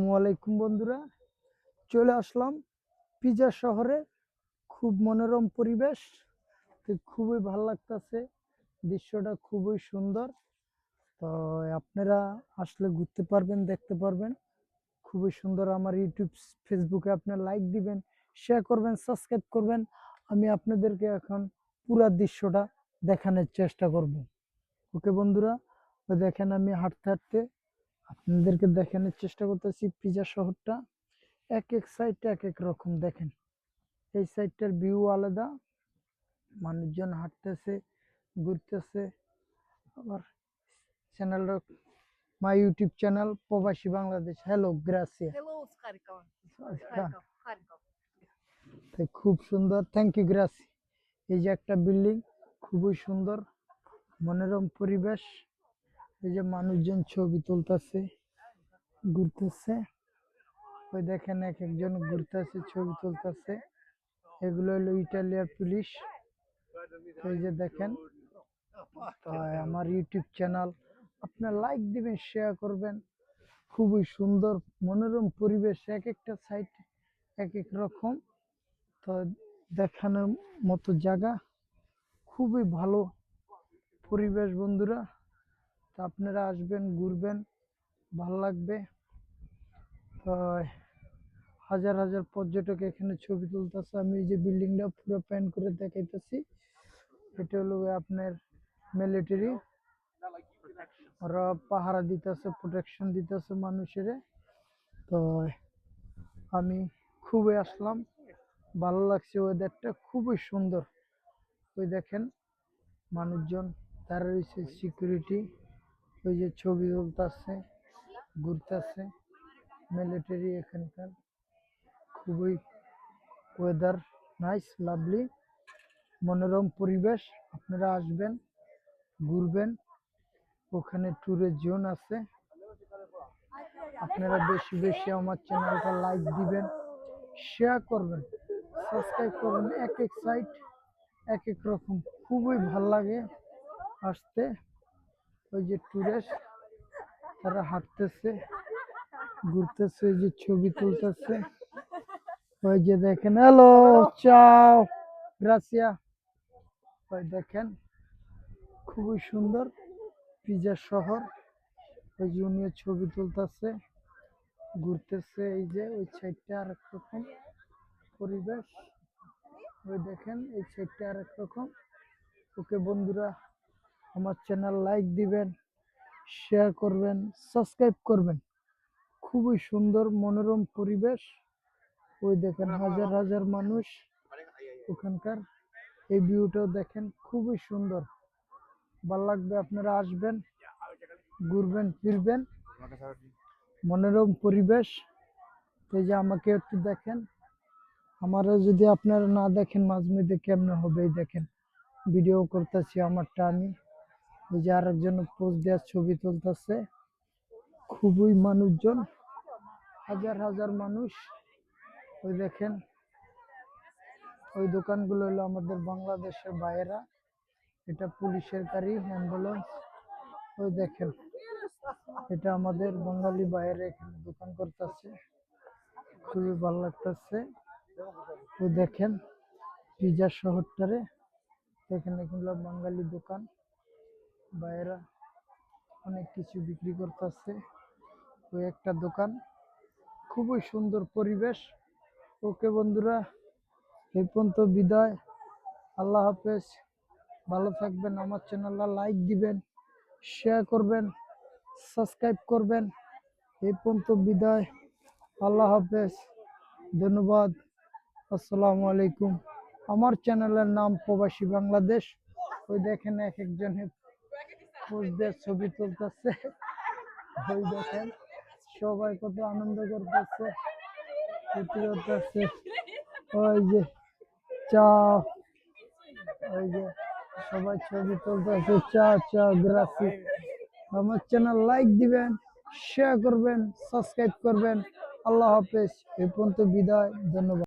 আসসালামাইকুম বন্ধুরা, চলে আসলাম পিজা শহরে। খুব মনোরম পরিবেশ, তো খুবই ভালো লাগতেছে, দৃশ্যটা খুবই সুন্দর। তো আপনারা আসলে ঘুরতে পারবেন, দেখতে পারবেন, খুবই সুন্দর। আমার ইউটিউব ফেসবুকে আপনার লাইক দিবেন, শেয়ার করবেন, সাবস্ক্রাইব করবেন। আমি আপনাদেরকে এখন পুরো দৃশ্যটা দেখানোর চেষ্টা করব। ওকে বন্ধুরা, ওই দেখেন আমি হাঁটতে হাঁটতে আপনাদেরকে দেখানোর চেষ্টা করতেছি পিজা শহরটা। এক এক সাইড এক এক রকম দেখেন। এই সাইডটার ভিউ আলাদা, মানুষজন হাঁটতেছে, ঘুরতেছে। আবার চ্যানেলটা মাই ইউটিউব চ্যানেল প্রবাসী বাংলাদেশ। Hello gratia. Hello, з Харкова. আচ্ছা, Харков. তাই খুব সুন্দর, থ্যাংক ইউ গ্রাসি। এই যে একটা বিল্ডিং, খুবই সুন্দর মনোরম পরিবেশ। এই যে মানুষজন ছবি তুলতেছে, ঘুরতেছে। ওই দেখেন এক একজন ঘুরতেছে, ছবি তুলতেছে। এগুলো হলো ইটালিয়ার পুলিশ। এই যে দেখেন, তাই আমার ইউটিউব চ্যানেল আপনার লাইক দিবেন, শেয়ার করবেন। খুবই সুন্দর মনোরম পরিবেশ, এক একটা সাইড এক এক রকম। তো দেখানোর মতো জায়গা, খুবই ভালো পরিবেশ বন্ধুরা। তো আপনারা আসবেন, ঘুরবেন, ভালো লাগবে। তো হাজার হাজার পর্যটক এখানে ছবি তুলতেছে। আমি এই যে বিল্ডিংটা পুরো প্যান করে দেখাইতেছি। এটা হলো আপনার মিলিটারি, ওরা পাহারা দিতেছে, প্রোটেকশন দিতেছে মানুষের। তো আমি খুবই আসলাম, ভালো লাগছে, ওয়েদারটা খুবই সুন্দর। ওই দেখেন মানুষজন তারা রয়েছে, সিকিউরিটি, ওই যে ছবি তুলতেছে, ঘুরতেছে, মিলিটারি এখানকার। খুবই ওয়েদার নাইস, লাভলি, মনোরম পরিবেশ। আপনারা আসবেন, ঘুরবেন। ওখানে ট্যুরের জোন আছে। আপনারা বেশি বেশি আমার চ্যানেলটা লাইক দিবেন, শেয়ার করবেন, সাবস্ক্রাইব করবেন। এক এক সাইড এক এক রকম, খুবই ভাল লাগে আসতে। ওই যে টুরিস্ট, তারা হাঁটতেছে, ঘুরতেছে, ওই যে ছবি তুলতেছে। ওই যে দেখেন, হ্যালো, চাও, গ্রাসিয়া। ওই দেখেন খুবই সুন্দর পিজা শহর। ওই যে উনিও ছবি তুলতেছে, ঘুরতেছে। এই যে ওই সাইডটা আর এক রকম পরিবেশ। ওই দেখেন এই সাইডটা আর এক রকম। ওকে বন্ধুরা, আমার চ্যানেল লাইক দিবেন, শেয়ার করবেন, সাবস্ক্রাইব করবেন। খুবই সুন্দর মনোরম পরিবেশ। ওই দেখেন হাজার হাজার মানুষ ওখানকার। এই ভিউটাও দেখেন, খুবই সুন্দর, ভালো লাগবে। আপনারা আসবেন, ঘুরবেন, ফিরবেন, মনোরম পরিবেশ। এই যে আমাকে একটু দেখেন, আমারও যদি আপনারা না দেখেন মাঝে মধ্যে কেমনে হবে। এই দেখেন ভিডিও করতেছি আমারটা আমি। ওই যে আরেকজন পোজ দেওয়ার ছবি তুলতেছে। খুবই মানুষজন, হাজার হাজার মানুষ। ওই দেখেন ওই দোকানগুলো হলো আমাদের বাংলাদেশের বাইরা। এটা পুলিশের গাড়ি, অ্যাম্বুলেন্স। ওই দেখেন এটা আমাদের বাঙালি বাইরে এখানে দোকান করতেছে, খুবই ভালো লাগতেছে। ওই দেখেন পিজা শহরটারে, এখানে এগুলো বাঙালি দোকান, বাইরা অনেক কিছু বিক্রি করতেছে। ওই একটা দোকান, খুবই সুন্দর পরিবেশ। ওকে বন্ধুরা, এই পর্যন্ত বিদায়, আল্লাহ হাফেজ, ভালো থাকবেন। আমার চ্যানেলটা লাইক দিবেন, শেয়ার করবেন, সাবস্ক্রাইব করবেন। এই পর্যন্ত বিদায়, আল্লাহ হাফেজ, ধন্যবাদ, আসসালামু আলাইকুম। আমার চ্যানেলের নাম প্রবাসী বাংলাদেশ। ওই দেখেন এক একজনের পোস্টদের ছবি তুলতেছে। ওই দেখেন সবাই কত আনন্দ করতেছে, ফুর্তি করতেছে। ওই যে চা, ওই যে সবাই ছবি তুলতেছে, চা চা গ্রাসি। আমার চ্যানেল লাইক দিবেন, শেয়ার করবেন, সাবস্ক্রাইব করবেন। আল্লাহ হাফেজ, এই পর্যন্ত বিদায়, ধন্যবাদ।